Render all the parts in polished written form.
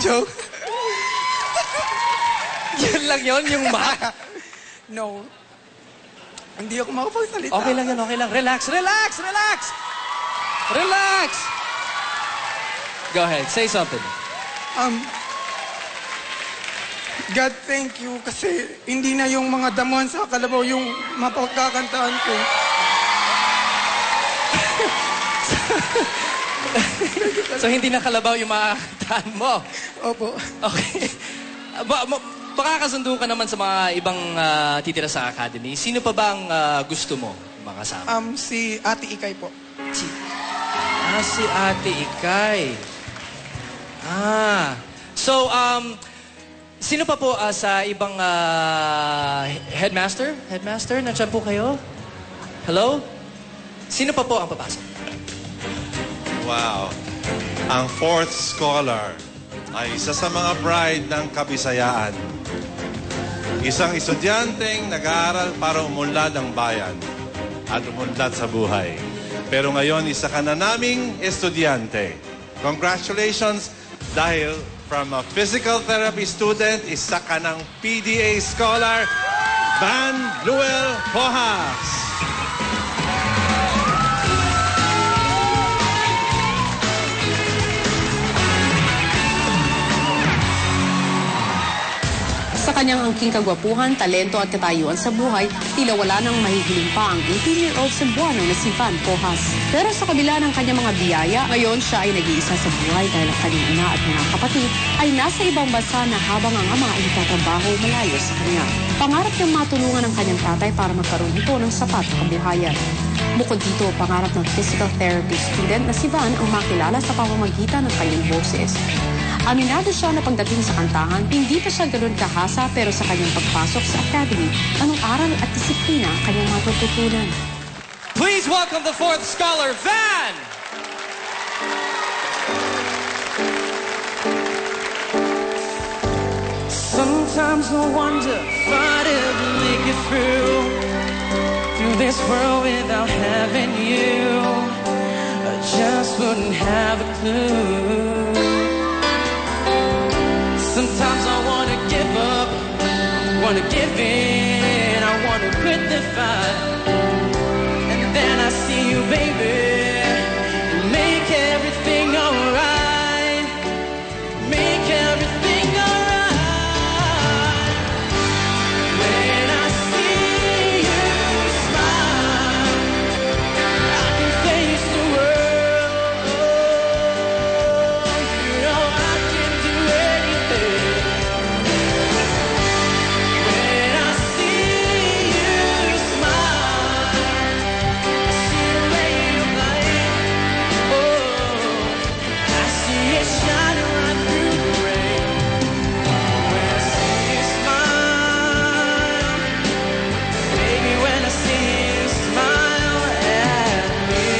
Joke? Yun lang yun, yung map. No. Hindi ako makapagsalita. Okay lang yan, okay lang. Relax, relax, relax! Relax! Go ahead, say something. God, thank you kasi hindi na yung mga damon sa kalabaw yung mapagkakantaan ko. So, hindi na kalabaw yung makakataan mo? Opo. Okay. Makakasundo ka naman sa mga ibang titira sa Academy. Sino pa ba ang gusto mo makasama? Si Ate Ikay po. Si Ate Ikay. So, sino pa po sa ibang headmaster? Headmaster, nandiyan po kayo? Hello? Sino pa po ang papasok? Wow. Ang fourth scholar ay isa sa mga pride ng Kabisayaan. Isang estudyanteng nag-aaral para umunlad ang bayan at umunlad sa buhay. Pero ngayon, isa ka na naming estudyante. Congratulations dahil from a physical therapy student, isa ka ng PDA scholar, Van Luel Pojas. Sa kanyang angking kagwapuhan, talento at katayuan sa buhay, tila wala nang mahihiling pa ang 18-year-old Cebuano na si Van Pojas. Pero sa kabila ng kanyang mga biyaya, ngayon siya ay nag-iisa sa buhay dahil ang kanyang ina at mga kapatid ay nasa ibang bansa na habang ang ama ay nagtatrabaho malayo sa kanya. Pangarap niyang matulungan ang kanyang tatay para magkaroon ito ng sapat na kabuhayan. Bukod dito, pangarap ng physical therapy student na si Van ang makilala sa pamamagitan ng kanyang boses. Aminado siya na pagdating sa kantahan, hindi pa siya ganoon kahasa pero sa kanyang pagpasok sa Academy, anong aral at disiplina ang kanyang matututunan. Please welcome the fourth scholar, Van! Sometimes I wonder if I'd ever make it through this world without having you. I just wouldn't have a clue. Sometimes I wanna give up, wanna give in, I wanna quit the fight. And then I see you, baby, make everything alright. Make everything alright. When I see you smile, I can face the world. You know I can do anything. When I see you smile, I see a ray of light. Oh, I see it shining right through the rain. When I see you smile, baby, when I see you smile at me.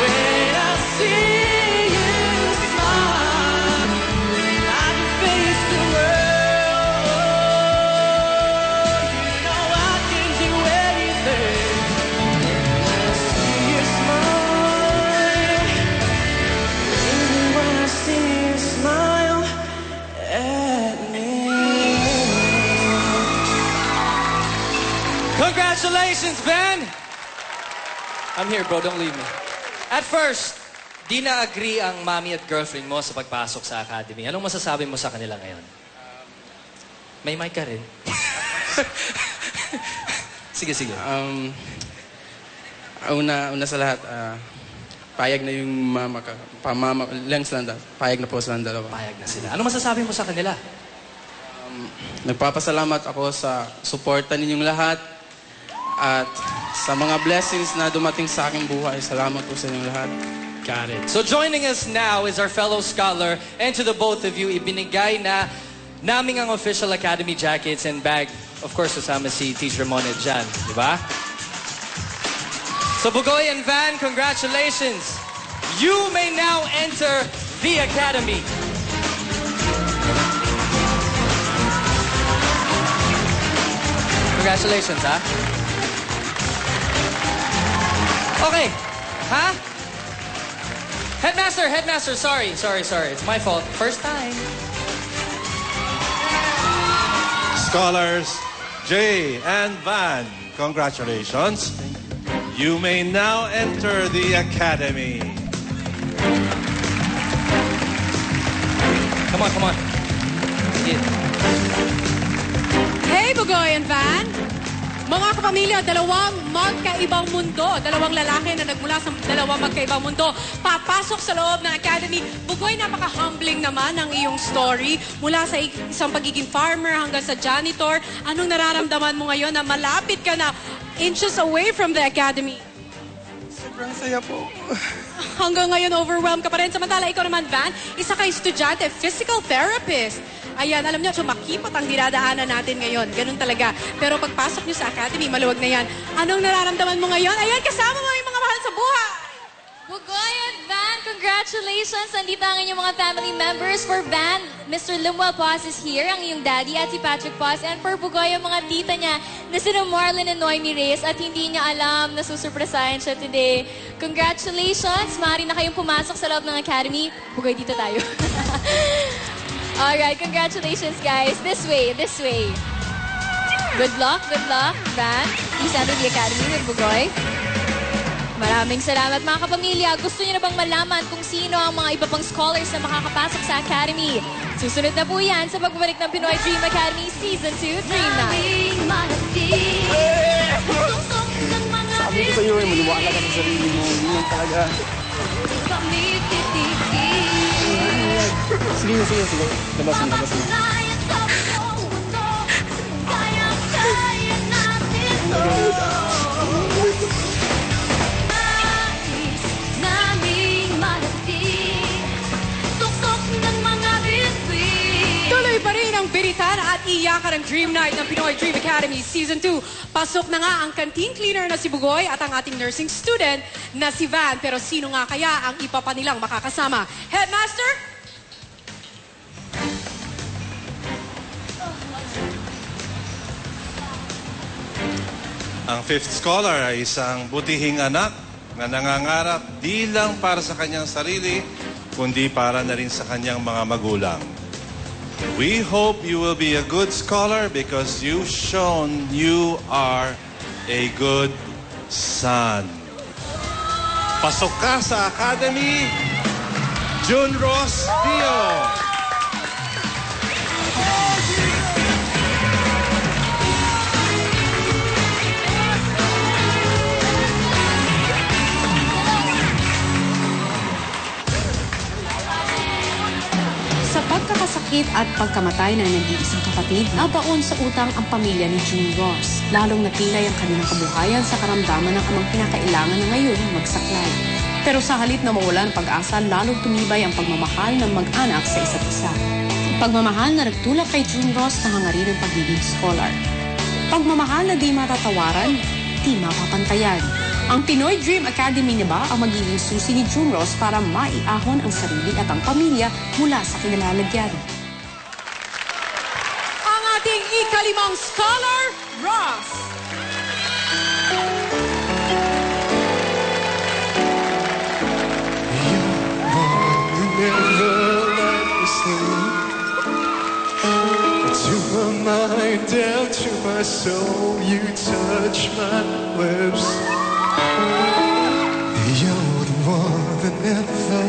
When I see you smile, I can face the world. You know I can do anything. When I see you smile, baby, when I see you smile at me. Congratulations, Van! I'm here, bro. Don't leave me. At first, di na-agree ang mommy at girlfriend mo sa pagpasok sa Academy. Anong masasabi mo sa kanila ngayon? May mic ka rin. Sige, sige. Una sa lahat, payag na yung mama, Lens lang, payag na po silang dalawa. Payag na sila. Anong masasabi mo sa kanila? Nagpapasalamat ako sa suporta ninyong lahat at sa mga blessings na dumating sa aking buhay. Salamat po sa inyong lahat. Got it. So joining us now is our fellow scholar, and to the both of you, ibinigay na naming ang official Academy jackets and bag. Of course, kasama si Teacher Monet dyan, di ba? So Bugoy and Van, congratulations. You may now enter the Academy. Congratulations, ha? Okay. Ha? Headmaster, sorry. It's my fault. First time. Scholars Jay and Van, congratulations. You may now enter the academy. Come on. Sige. Hey, Bugoy and Van! Mga kapamilya, dalawang magkaibang mundo. Dalawang lalaki na nagmula sa dalawang magkaibang mundo. Papasok sa loob ng academy. Bugoy, napaka-humbling naman ang iyong story. Mula sa isang pagiging farmer hanggang sa janitor. Anong nararamdaman mo ngayon na malapit ka na inches away from the academy? Sobrang saya po. Hanggang ngayon, overwhelmed ka pa rin. Samantala, ikaw naman, Van, isa kay estudyante, physical therapist. Ayan, alam niyo, sumakipot ang dinadaanan natin ngayon. Ganun talaga. Pero pagpasok niyo sa academy, maluwag na yan. Anong nararamdaman mo ngayon? Ayan, kasama mo yung mga mahal sa buhay. Bugoy and Van, congratulations! Nandito ang inyong mga family members. For Van, Mr. Limuel Paz is here, ang iyong daddy at si Patrick Paz. And for Bugoy, ang mga tita niya na sina Marlon and Noemi Reyes at hindi niya alam na susurpresahin siya today. Congratulations! Maaari na kayong pumasok sa loob ng academy. Bugoy, dito tayo. Alright, congratulations guys. This way. Good luck, Van. Please enter the academy with Bugoy. Maraming salamat mga kapamilya. Gusto niyo na bang malaman kung sino ang mga iba pang scholars na makakapasok sa Academy? Susunod na po yan sa pagbabalik ng Pinoy Dream Academy Season 2 Dream Night. Sabi ko sa'yo, maniwala ka sa sarili mo. Hindi lang talaga. Sige. Labasin. Tuloy pa rin ang biritan at iyakan ng Dream Night ng Pinoy Dream Academy Season 2. Pasok na nga ang canteen cleaner na si Bugoy at ang ating nursing student na si Van. Pero sino nga kaya ang iba pa nilang makakasama? Headmaster? Ang fifth scholar ay isang butihing anak na nangangarap di lang para sa kanyang sarili, kundi para na rin sa kanyang mga magulang. We hope you will be a good scholar because you've shown you are a good son. Pasok ka sa Academy, June Ross Dio. Sa pagkakasakit at pagkamatay ng nag-iisang kapatid, nabaon sa utang ang pamilya ni June Ross. Lalong napilay ang kanilang kabuhayan sa karamdaman ng amang pinakailangan na ngayon magsaklay. Pero sa halip na mawalan pag-asa, lalong tumibay ang pagmamahal ng mag-anak sa isa't isa. Pagmamahal na nagtulak kay June Ross na hangarin ng pagiging scholar. Pagmamahal na di matatawaran, di mapapantayan. Ang Pinoy Dream Academy na ba ang magiging susi ni June Ross para maiahon ang sarili at ang pamilya mula sa kinalalagyan? Ang ating ikalimang scholar, Ross! To my mind, down to my soul, you touch my lips. You're the one that never